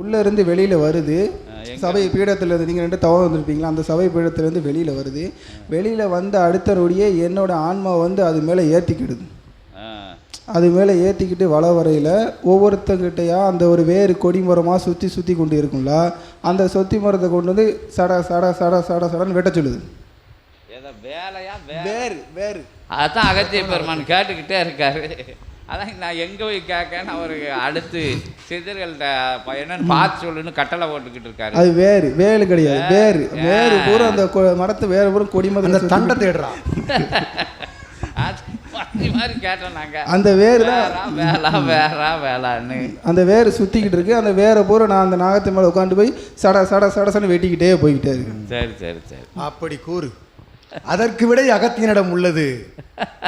உள்ளே இருந்து வெளியில் வருது. சபை பீடத்தில் நீங்கள் 2 தவறு வந்திருப்பீங்களா, அந்த சபை பீடத்துலேருந்து வெளியில் வருது. வெளியில் வந்த அடுத்த நொடியே என்னோடய ஆன்மா வந்து அது மேலே ஏற்றிக்கிடுது. அது மேலே ஏற்றிக்கிட்டு வள வரையில் ஒவ்வொருத்தங்கிட்டையா அந்த ஒரு வேறு கொடி மரமாக சுற்றி கொண்டு இருக்குங்களா, அந்த சொத்தி மரத்தை கொண்டு வந்து சட சட சட சட சடன்னு வெட்ட சொல்லுது. வேலையா வேறு வேறு அதான் அகத்திய பெருமான் கேட்டுக்கிட்டே இருக்காரு. அதான் நான் எங்கே போய் கேட்கன்னு அவருக்கு அடுத்து சிதர்கள்ட்ட என்னன்னு பார்த்து சொல்லுன்னு கட்டளை போட்டுக்கிட்டு இருக்காரு. அது வேறு வேறு கிடையாது. வேறு வேறு பூரா அந்த மரத்தை வேறு பூரா கொடி மரத்தை தண்டை தேடுறான். அது மாதிரி கேட்டோம் நாங்கள். அந்த வேறு தான் வேளான்னு அந்த வேறு சுற்றிக்கிட்டு இருக்கு. அந்த வேரை பூரா நான் அந்த நாகத்தை மேலே உட்காந்து போய் சட சட சடசன்னு வெட்டிக்கிட்டே போய்கிட்டே இருக்கு. சரி சரி சரி, அப்படி கூறு. அதற்கு விடை அகத்தியனிடம் உள்ளது.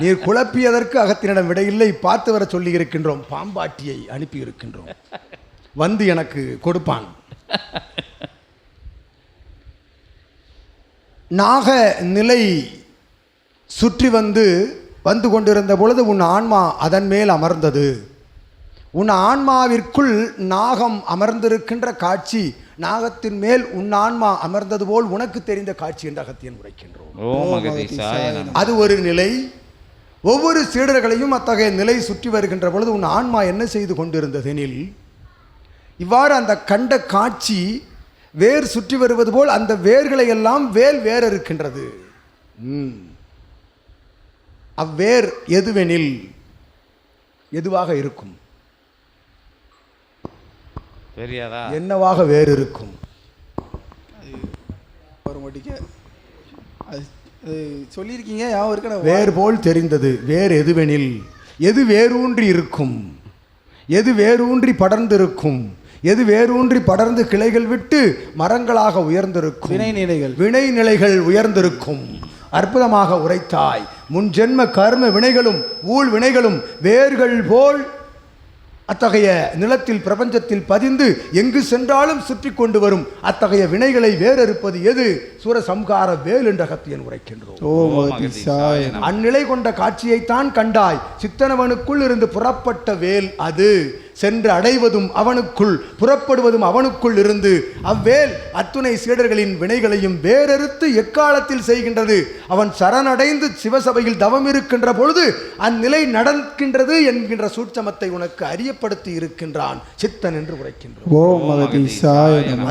நீர் குழப்பியதற்கு அகத்தியனிடம் விடை இல்லை. பார்த்து வர சொல்லி இருக்கின்றோம். பாம்பாட்டியை அனுப்பி இருக்கின்றோம். வந்து எனக்கு கொடுப்பான். நாக நிலை சுற்றி வந்து கொண்டிருந்த பொழுது உன் ஆன்மா அதன் மேல் அமர்ந்தது. உன் ஆன்மாவிற்குள் நாகம் அமர்ந்திருக்கின்ற காட்சி, நாகத்தின் மேல் உன் ஆன்மா அமர்ந்தது போல் உனக்கு தெரிந்த காட்சி என்று அகத்தியன் உரைக்கின்றோம். அது ஒரு நிலை. ஒவ்வொரு சீடர்களையும் அத்தகைய நிலை சுற்றி வருகின்ற பொழுது உன் ஆன்மா என்ன செய்து கொண்டிருந்ததெனில், இவ்வாறு அந்த கண்ட காட்சி வேர் சுற்றி வருவது போல் அந்த வேர்களை எல்லாம் வேற இருக்கின்றது. அவ்வேர் எதுவெனில் எதுவாக இருக்கும்? தெரியாதா? என்னவாக வேறு இருக்கும்? சொல்லியிருக்கீங்க, யாவும் இருக்க. வேறு போல் தெரிந்தது. வேறு எதுவெனில் எது வேரூன்றி இருக்கும், எது வேரூன்றி படர்ந்திருக்கும், எது வேரூன்றி படர்ந்து கிளைகள் விட்டு மரங்களாக உயர்ந்திருக்கும். வினை நிலைகள் உயர்ந்திருக்கும். அற்புதமாக உரைத்தாய். முன் ஜென்ம கர்ம வினைகளும் ஊழ் வினைகளும் வேர்கள் போல் அத்தகைய நிலத்தில் பிரபஞ்சத்தில் பதிந்து எங்கு சென்றாலும் சுற்றி கொண்டு வரும் அத்தகைய வினைகளை வேறறுப்பது எது? சூரசம்ஹார வேல் என்ற அகத்தியன் உரைக்கின்றோம். அந்நிலை கொண்ட காட்சியைத்தான் கண்டாய். சித்தனவனுக்குள் இருந்து புறப்பட்ட வேல் அது. சென்று அடைவதும் அவனுக்குள், புறப்படுவதும் அவனுக்குள் இருந்து அவ்வேல் அத்துணை சீடர்களின் வினைகளையும் வேறறுத்து எக்காலத்தில் செய்கின்றது. அவன் சரணடைந்து சிவசபையில் தவம் இருக்கின்ற பொழுது அந்நிலை நடக்கின்றது என்கின்ற சூட்சமத்தை உனக்கு அறியப்படுத்தி இருக்கின்றான் சித்தன் என்று உரைக்கின்றோம்.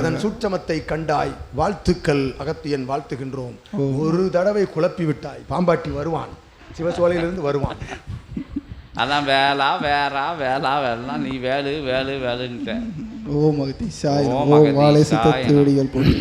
அதன் சூட்சமத்தை கண்டாய். வாழ்த்துக்கள் அகத்தியன், வாழ்த்துகின்றோம். ஒரு தடவை குழப்பி விட்டாய். பாம்பாட்டி வருவான், சிவசோலையிலிருந்து வருவான். அதான் வேளா வேலாம் நீ வேலுன்ட்ட. ஓ மகதி சாய், ஓ வாழை சித்தத்து வெடிகள் போட்டு